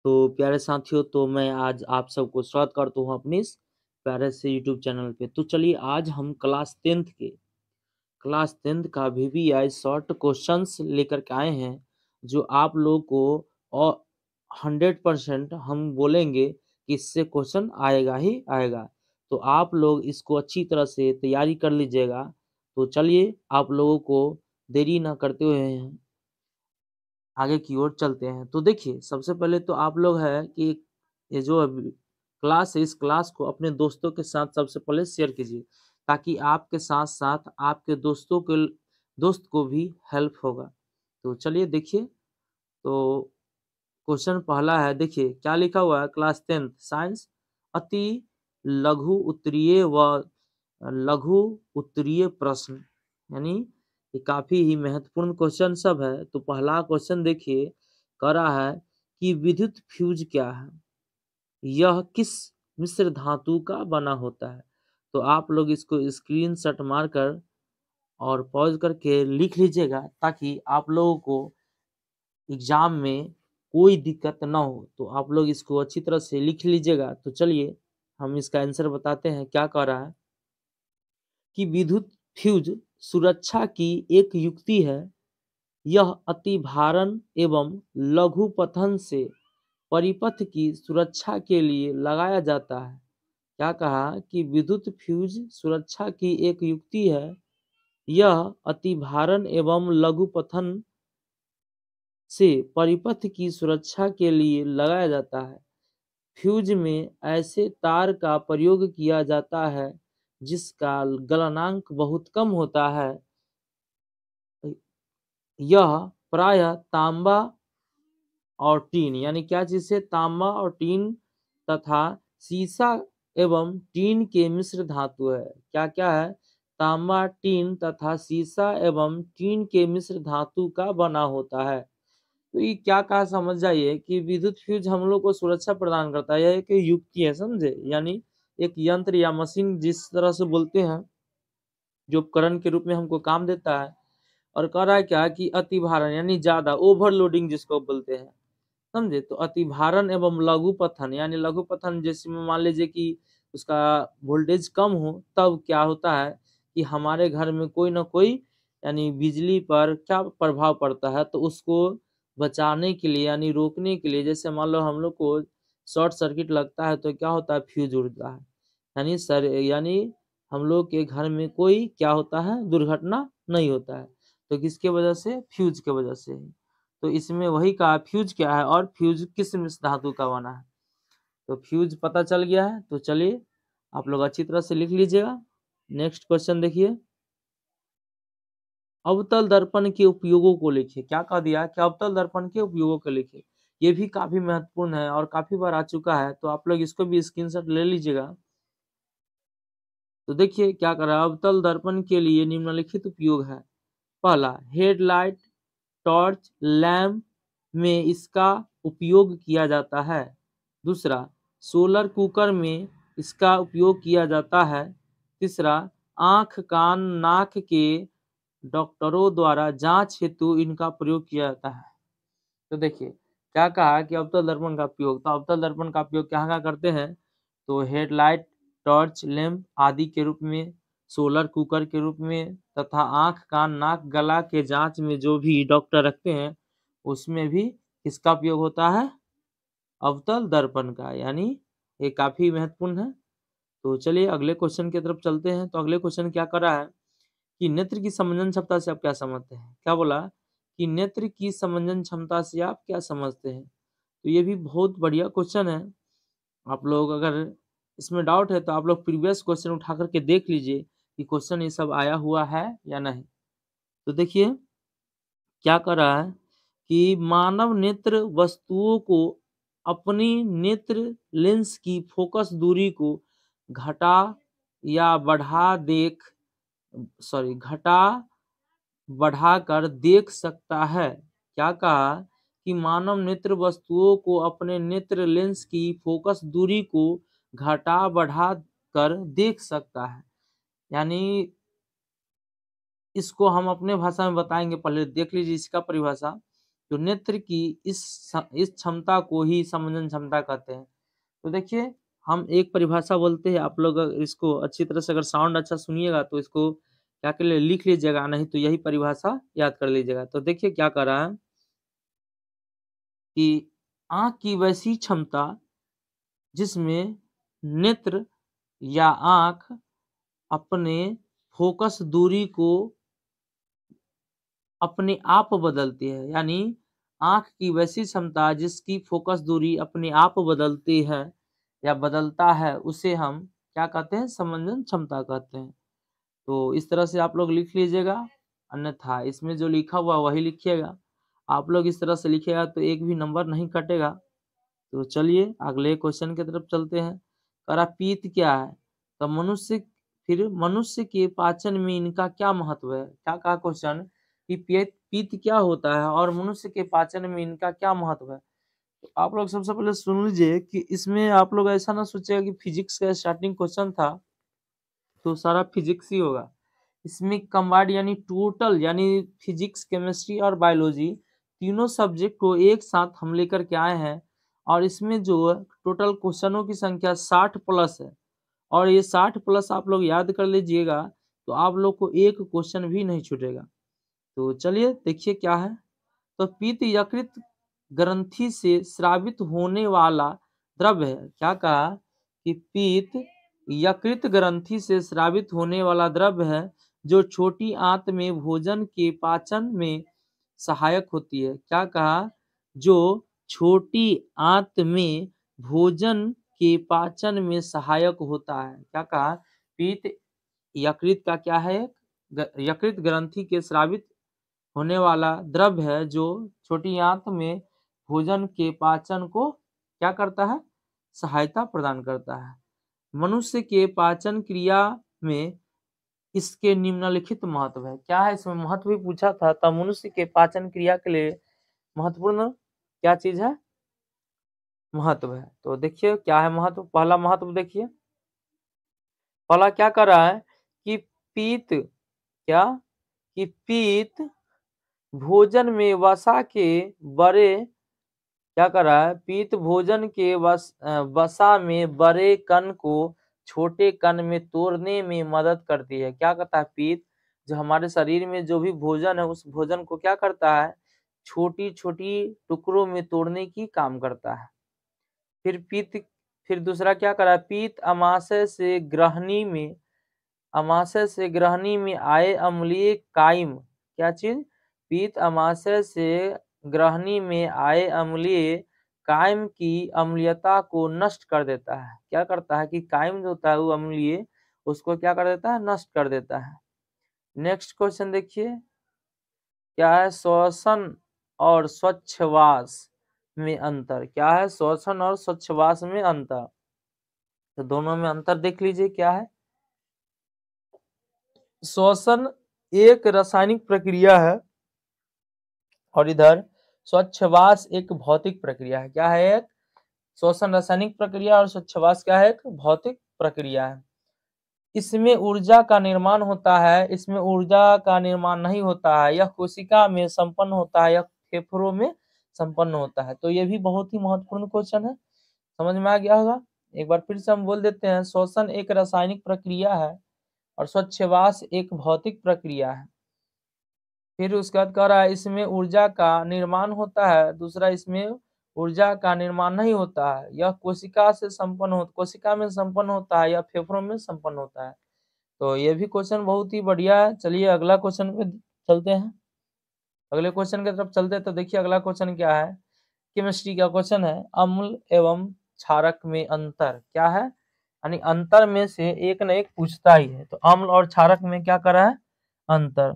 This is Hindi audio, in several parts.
तो प्यारे साथियों, तो मैं आज आप सबको स्वागत करता हूँ अपने इस प्यारे से यूट्यूब चैनल पे। तो चलिए आज हम क्लास 10th का VVI शॉर्ट क्वेश्चंस लेकर के आए हैं, जो आप लोगों को और 100% हम बोलेंगे कि इससे क्वेश्चन आएगा ही आएगा। तो आप लोग इसको अच्छी तरह से तैयारी कर लीजिएगा। तो चलिए आप लोगों को देरी ना करते हुए आगे की ओर चलते हैं। तो देखिए, सबसे पहले तो आप लोग है कि ये जो अभी क्लास है, इस क्लास को अपने दोस्तों के साथ सबसे पहले शेयर कीजिए, ताकि आपके साथ साथ आपके दोस्त को भी हेल्प होगा। तो चलिए देखिए, तो क्वेश्चन पहला है, देखिए क्या लिखा हुआ है। क्लास 10th साइंस, अति लघु उत्तरीय व लघु उत्तरीय प्रश्न, यानी ये काफी ही महत्वपूर्ण क्वेश्चन सब है। तो पहला क्वेश्चन देखिए, कह रहा है कि विद्युत फ्यूज क्या है, यह किस मिश्र धातु का बना होता है। तो आप लोग इसको स्क्रीनशॉट मारकर और पॉज करके लिख लीजिएगा, ताकि आप लोगों को एग्जाम में कोई दिक्कत ना हो। तो आप लोग इसको अच्छी तरह से लिख लीजिएगा। तो चलिए हम इसका आंसर बताते हैं। क्या कह रहा है कि विद्युत फ्यूज सुरक्षा की एक युक्ति है, यह अतिभारण एवं लघु पतन से परिपथ की सुरक्षा के लिए लगाया जाता है। क्या कहा कि विद्युत फ्यूज सुरक्षा की एक युक्ति है, यह अतिभारण एवं लघु पतन से परिपथ की सुरक्षा के लिए लगाया जाता है। फ्यूज में ऐसे तार का प्रयोग किया जाता है जिसका गलनांक बहुत कम होता है। यह प्रायः तांबा और टीन, यानी क्या चीज है, तांबा और टीन तथा सीसा एवं टीन के मिश्र धातु है। क्या क्या है, तांबा, टीन तथा सीसा एवं टीन के मिश्र धातु का बना होता है। तो ये क्या कहा, समझ जाइए कि विद्युत फ्यूज हम लोग को सुरक्षा प्रदान करता है। यह एक युक्ति है, समझे, यानी एक यंत्र या मशीन जिस तरह से बोलते हैं, जो उपकरण के रूप में हमको काम देता है। और कह रहा है क्या कि अतिभारण यानी ज्यादा ओवरलोडिंग जिसको बोलते हैं, समझे। तो अतिभारण एवं लघु पतन, यानी लघु पतन जैसे मान लीजिए कि उसका वोल्टेज कम हो, तब क्या होता है कि हमारे घर में कोई ना कोई यानी बिजली पर क्या प्रभाव पड़ता है, तो उसको बचाने के लिए यानी रोकने के लिए, जैसे मान लो हम लोग को शॉर्ट सर्किट लगता है तो क्या होता है, फ्यूज उड़ता है। यानी हम लोग के घर में कोई क्या होता है, दुर्घटना नहीं होता है। तो किसके वजह से, फ्यूज के वजह से। तो इसमें वही कहा फ्यूज क्या है और फ्यूज किस मिश्र धातु का बना है। तो फ्यूज पता चल गया है। तो चलिए आप लोग अच्छी तरह से लिख लीजिएगा। नेक्स्ट क्वेश्चन देखिए, अवतल दर्पण के उपयोगों को लिखिए। क्या कह दिया कि अवतल दर्पण के उपयोगों को लिखिए। ये भी काफी महत्वपूर्ण है और काफी बार आ चुका है, तो आप लोग इसको भी स्क्रीनशॉट ले लीजिएगा। तो देखिए क्या कर रहा है, अवतल दर्पण के लिए निम्नलिखित उपयोग है। पहला, हेडलाइट, टॉर्च, लैंप में इसका उपयोग किया जाता है। दूसरा, सोलर कुकर में इसका उपयोग किया जाता है। तीसरा, आंख, कान, नाक के डॉक्टरों द्वारा जांच हेतु इनका प्रयोग किया जाता है। तो देखिए क्या कहा कि अवतल दर्पण का उपयोग, तो अवतल दर्पण का उपयोग कहाँ कहाँ करते हैं, तो हेडलाइट, टॉर्च, लैंप आदि के रूप में, सोलर कुकर के रूप में, तथा आंख, कान, नाक, गला के जांच में जो भी डॉक्टर रखते हैं, उसमें भी किसका उपयोग होता है, अवतल दर्पण का। यानी ये काफी महत्वपूर्ण है। तो चलिए अगले क्वेश्चन की तरफ चलते हैं। तो अगले क्वेश्चन क्या कर रहा है कि नेत्र की समंजन क्षमता से आप क्या समझते हैं। क्या बोला कि नेत्र की समंजन क्षमता से आप क्या समझते हैं। तो ये भी बहुत बढ़िया क्वेश्चन है। आप लोग अगर इसमें डाउट है तो आप लोग प्रीवियस क्वेश्चन उठा करके देख लीजिए कि क्वेश्चन ये सब आया हुआ है या नहीं। तो देखिए क्या कर रहा है कि मानव नेत्र वस्तुओं को अपनी नेत्र लेंस की फोकस दूरी को घटा या बढ़ा घटा बढ़ाकर देख सकता है। क्या कहा कि मानव नेत्र वस्तुओं को अपने नेत्र लेंस की फोकस दूरी को घटा बढ़ा कर देख सकता है। यानी इसको हम अपने भाषा में बताएंगे, पहले देख लीजिए इसका परिभाषा। तो नेत्र की इस क्षमता को ही समंजन क्षमता कहते हैं। तो देखिए हम एक परिभाषा बोलते हैं, आप लोग इसको अच्छी तरह से अगर साउंड अच्छा सुनिएगा तो इसको क्या कर ले लिख लीजिएगा, नहीं तो यही परिभाषा याद कर लीजिएगा। तो देखिए क्या कर रहा है कि आंख की वैसी क्षमता जिसमें नेत्र या आंख अपने फोकस दूरी को अपने आप बदलती है, यानी आंख की वैसी क्षमता जिसकी फोकस दूरी अपने आप बदलती है या बदलता है, उसे हम क्या कहते हैं, समंजन क्षमता कहते हैं। तो इस तरह से आप लोग लिख लीजिएगा, अन्यथा इसमें जो लिखा हुआ वही लिखिएगा। आप लोग इस तरह से लिखिएगा तो एक भी नंबर नहीं कटेगा। तो चलिए अगले क्वेश्चन की तरफ चलते हैं। करा पीत क्या है, तो मनुष्य के पाचन में इनका क्या महत्व है। क्या कहा क्वेश्चन कि पीत क्या होता है और मनुष्य के पाचन में इनका क्या महत्व है। तो आप लोग सबसे पहले सुन लीजिए कि इसमें आप लोग ऐसा ना सोचिएगा कि फिजिक्स का स्टार्टिंग क्वेश्चन था तो सारा फिजिक्स ही होगा। इसमें कंबाइंड यानी टोटल, यानी फिजिक्स, केमिस्ट्री और बायोलॉजी तीनों सब्जेक्ट को एक साथ हम लेकर के आए हैं। और इसमें जो टोटल क्वेश्चनों की संख्या 60 प्लस है, और ये 60 प्लस आप लोग याद कर लीजिएगा तो आप लोग को एक क्वेश्चन भी नहीं छूटेगा। तो चलिए देखिए क्या है। तो पीत यकृत ग्रंथि से स्रावित होने वाला द्रव्य है। क्या कहा कि पीत यकृत ग्रंथि से स्रावित होने वाला द्रव्य है जो छोटी आंत में भोजन के पाचन में सहायक होती है। क्या कहा, जो छोटी आंत में भोजन के पाचन में सहायक होता है। क्या कहा, पीत यकृत का क्या है, यकृत ग्रंथि के स्रावित होने वाला द्रव्य है जो छोटी आंत में भोजन के पाचन को क्या करता है, सहायता प्रदान करता है। मनुष्य के पाचन क्रिया में इसके निम्नलिखित महत्व है। क्या है, इसमें महत्व भी पूछा था। तब मनुष्य के पाचन क्रिया के लिए महत्वपूर्ण क्या चीज है, महत्व है। तो देखिए क्या है महत्व। पहला महत्व देखिए, पहला क्या कर रहा है कि पीत क्या कि पीत भोजन में वसा के बड़े क्या कर रहा है, पीत भोजन के वसा में बड़े कण को छोटे कण में तोड़ने में मदद करती है। क्या करता है, पीत जो हमारे शरीर में जो भी भोजन है उस भोजन को क्या करता है, छोटी छोटी टुकड़ों में तोड़ने की काम करता है। फिर दूसरा क्या कर रहा है, पीत अमाशय से ग्रहणी में आए अम्लीय कायम, क्या चीज, पीत अमाशय से ग्रहणी में आए अम्लीय कायम की अम्लीयता को नष्ट कर देता है। क्या करता है कि कायम जो होता है वो अम्लीय, उसको क्या कर देता है, नष्ट कर देता है। नेक्स्ट क्वेश्चन देखिए क्या है, श्वसन और स्वच्छवास में अंतर। क्या है, श्वसन और स्वच्छवास में अंतर। तो दोनों में अंतर देख लीजिए क्या है। श्वसन एक रासायनिक प्रक्रिया है और इधर स्वच्छवास एक भौतिक प्रक्रिया है। क्या है, एक श्वसन रासायनिक प्रक्रिया और स्वच्छवास क्या है, एक भौतिक प्रक्रिया है। इसमें ऊर्जा का निर्माण होता है, इसमें ऊर्जा का निर्माण नहीं होता है। यह कोशिका में संपन्न होता है, यह फेफड़ों में संपन्न होता है। तो ये भी बहुत ही महत्वपूर्ण क्वेश्चन है, समझ में आ गया होगा। एक बार फिर से हम बोल देते हैं, श्वसन एक रासायनिक प्रक्रिया है और स्वच्छवास एक भौतिक प्रक्रिया है। फिर उसके बाद कह रहा है इसमें ऊर्जा का निर्माण होता है, दूसरा इसमें ऊर्जा का निर्माण नहीं होता है। यह कोशिका में संपन्न होता है या फेफड़ों में संपन्न होता है। तो ये भी क्वेश्चन बहुत ही बढ़िया है। चलिए अगला क्वेश्चन पे चलते हैं, अगले क्वेश्चन की तरफ चलते हैं। तो देखिए अगला क्वेश्चन क्या है, केमिस्ट्री का क्वेश्चन है, अम्ल एवं क्षारक में अंतर। क्या है, यानी अंतर में से एक न एक पूछता ही है। तो अम्ल और क्षारक में क्या कर रहा है, अंतर।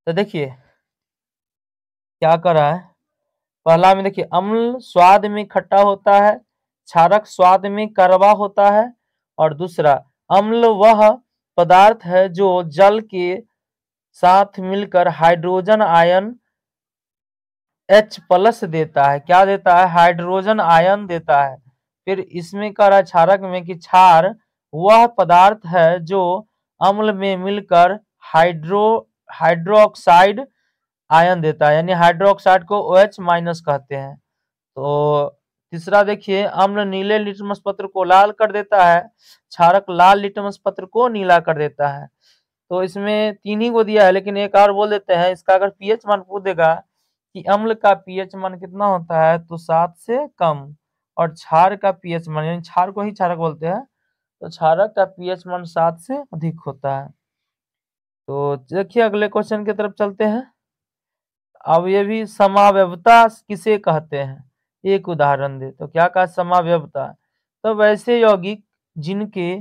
तो देखिए क्या कर रहा है, पहला में देखिए अम्ल स्वाद में खट्टा होता है, क्षारक स्वाद में कड़वा होता है। और दूसरा, अम्ल वह पदार्थ है जो जल के साथ मिलकर हाइड्रोजन आयन H+ देता है। क्या देता है, हाइड्रोजन आयन देता है। फिर इसमें कह रहा है क्षारक में कि क्षार वह पदार्थ है जो अम्ल में मिलकर हाइड्रोक्साइड आयन देता है, यानी हाइड्रोक्साइड को OH- कहते हैं। तो तीसरा देखिए, अम्ल नीले लिटमस पत्र को लाल कर देता है, क्षारक लाल लिटमस पत्र को नीला कर देता है। तो इसमें 3 ही को दिया है, लेकिन एक और बोल देते हैं, इसका अगर पीएच मान पूछ देगा कि अम्ल का पीएच मान कितना होता है, तो 7 से कम, और क्षार का पीएच मान, यानी क्षार को ही क्षारक बोलते हैं, तो क्षारक का पीएच मान 7 से अधिक होता है। तो देखिए अगले क्वेश्चन की तरफ चलते हैं। अब ये भी समावयवता किसे कहते हैं, एक उदाहरण दे। तो क्या कहा समावयवता, तो वैसे यौगिक जिनके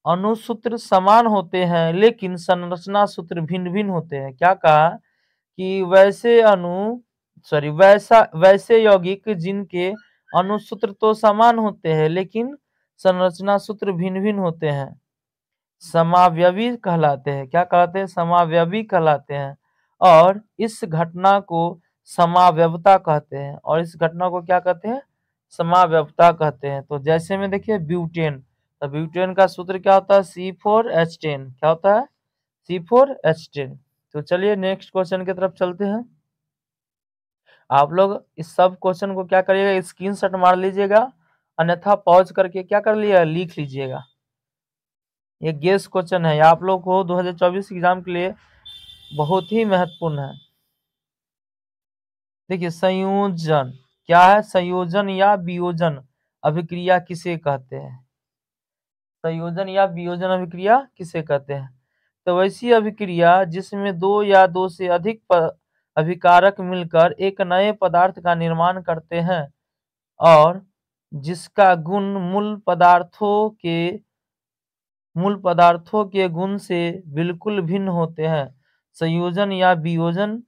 अणुसूत्र समान होते हैं लेकिन संरचना सूत्र भिन्न भिन्न होते हैं। क्या कहा कि वैसे यौगिक जिनके अणुसूत्र तो समान होते हैं लेकिन संरचना सूत्र भिन्न भिन्न होते हैं, समावयवी कहलाते हैं। क्या कहते हैं, समावयवी कहलाते हैं। और इस घटना को समावयवता कहते हैं, और इस घटना को क्या कहते हैं, समावयवता कहते हैं। तो जैसे में देखिए ब्यूटेन, तो ब्यूटेन का सूत्र क्या होता है, C4H10। क्या होता है, C4H10। तो चलिए नेक्स्ट क्वेश्चन की तरफ चलते हैं। आप लोग इस सब क्वेश्चन को क्या करिएगा, स्क्रीनशॉट मार लीजिएगा, अन्यथा पॉज करके क्या कर लिया, लिख लीजिएगा। ये गेस क्वेश्चन है, आप लोग को 2024 एग्जाम के लिए बहुत ही महत्वपूर्ण है। देखिए संयोजन क्या है, संयोजन या वियोजन अभिक्रिया किसे कहते हैं, संयोजन या वियोजन अभिक्रिया किसे कहते हैं। तो वैसी अभिक्रिया जिसमें 2 या 2 से अधिक अभिकारक मिलकर एक नए पदार्थ का निर्माण करते हैं और जिसका गुण मूल पदार्थों के गुण से बिल्कुल भिन्न होते हैं, संयोजन या वियोजन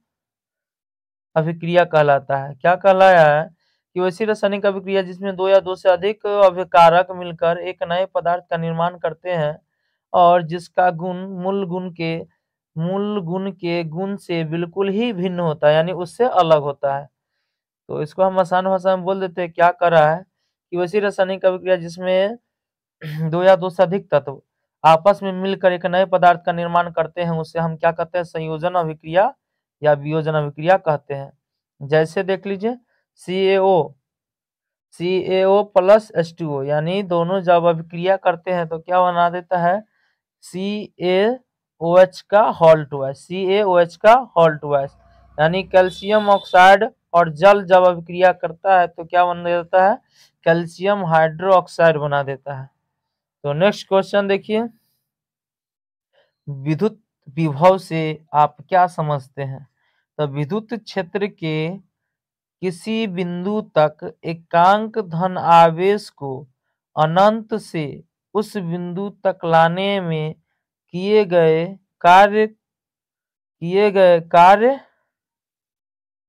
अभिक्रिया कहलाता है। क्या कहलाया है कि वैसी रासायनिक अभिक्रिया जिसमें 2 या 2 से अधिक अभिकारक मिलकर एक नए पदार्थ का निर्माण करते हैं और जिसका गुण मूल गुण के गुण से बिल्कुल ही भिन्न होता है, यानी उससे अलग होता है। तो इसको हम आसान भाषा में बोल देते हैं, क्या कर रहा है कि वैसी रासायनिक अभिक्रिया जिसमें 2 या 2 से अधिक तत्व आपस में मिलकर एक नए पदार्थ का निर्माण करते हैं, उसे हम क्या कहते हैं, संयोजन अभिक्रिया या वियोजन अभिक्रिया कहते हैं। जैसे देख लीजिए CaO प्लस H2O, यानी दोनों जब अभिक्रिया करते हैं तो क्या बना देता है, CaOH का होल ट्वाइस, यानी कैल्शियम ऑक्साइड और जल जब अभिक्रिया करता है तो क्या बना देता है, कैल्शियम हाइड्रोक्साइड बना देता है। तो नेक्स्ट क्वेश्चन देखिए, विद्युत विभव से आप क्या समझते हैं। तो विद्युत क्षेत्र के किसी बिंदु तक एकांक धन आवेश को अनंत से उस बिंदु तक लाने में किए गए कार्य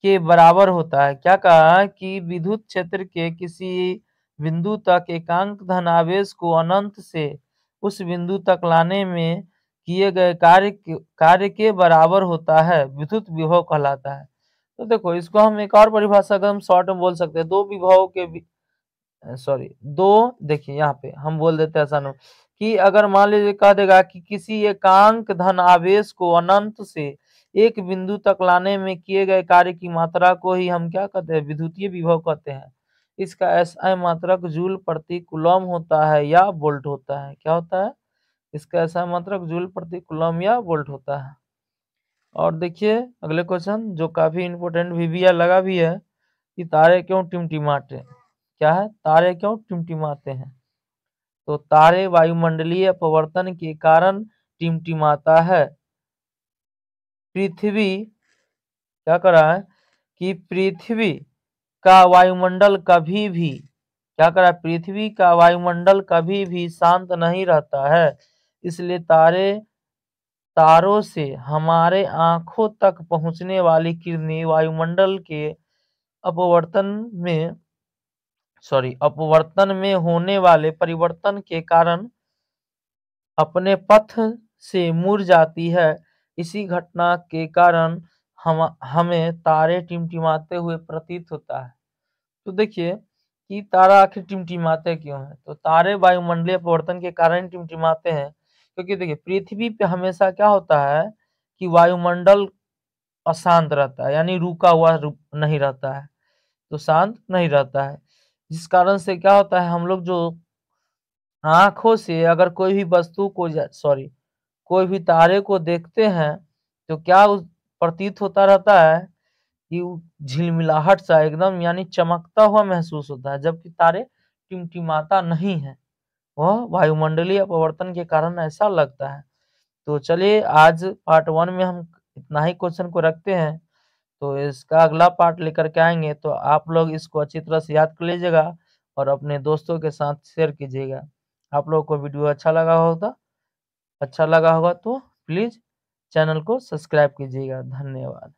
के बराबर होता है। क्या कहा कि विद्युत क्षेत्र के किसी बिंदु तक एकांक धन आवेश को अनंत से उस बिंदु तक लाने में किए गए कार्य के बराबर होता है, विद्युत विभव कहलाता है। तो देखो इसको हम एक और परिभाषा अगर हम शॉर्ट में बोल सकते हैं, दो विभव के देखिए यहाँ पे हम बोल देते हैं आसान कि अगर मान लीजिए कह देगा कि किसी एकांक धन आवेश को अनंत से एक बिंदु तक लाने में किए गए कार्य की मात्रा को ही हम क्या कहते हैं, विद्युतीय विभव कहते हैं। इसका SI मात्रक जूल प्रति कूलम होता है या वोल्ट होता है। क्या होता है, इसका SI मात्रक जूल प्रति कूलम या वोल्ट होता है। और देखिए अगले क्वेश्चन जो काफी इंपोर्टेंट भी लगा भी है कि तारे क्यों टिमटिमाते हैं। क्या है, तारे क्यों टिमटिमाते हैं। तो तारे वायुमंडलीय अपवर्तन के कारण टिमटिमाता है। पृथ्वी क्या कर रहा है कि पृथ्वी का वायुमंडल कभी भी शांत नहीं रहता है, इसलिए तारों से हमारे आंखों तक पहुंचने वाली किरणें वायुमंडल के अपवर्तन में होने वाले परिवर्तन के कारण अपने पथ से मुड़ जाती है। इसी घटना के कारण हमें तारे टिमटिमाते हुए प्रतीत होता है। तो देखिए कि तारा आखिर टिमटिमाते क्यों है, तो तारे वायुमंडलीय परिवर्तन के कारण टिमटिमाते हैं क्योंकि देखिए पृथ्वी पे हमेशा क्या होता है कि वायुमंडल अशांत रहता है, यानी रुका हुआ नहीं रहता है, तो शांत नहीं रहता है। जिस कारण से क्या होता है, हम लोग जो आँखों से अगर कोई भी वस्तु को कोई भी तारे को देखते हैं, तो क्या प्रतीत होता रहता है कि झिलमिलाहट सा एकदम यानी चमकता हुआ महसूस होता है, जबकि तारे टिमटिमाता नहीं है, वह वायुमंडलीय अपवर्तन के कारण ऐसा लगता है। तो चलिए आज पार्ट 1 में हम इतना ही क्वेश्चन को रखते हैं, तो इसका अगला पार्ट लेकर के आएंगे, तो आप लोग इसको अच्छी तरह से याद कर लीजिएगा और अपने दोस्तों के साथ शेयर कीजिएगा। आप लोगों को वीडियो अच्छा लगा होगा तो प्लीज़ चैनल को सब्सक्राइब कीजिएगा। धन्यवाद।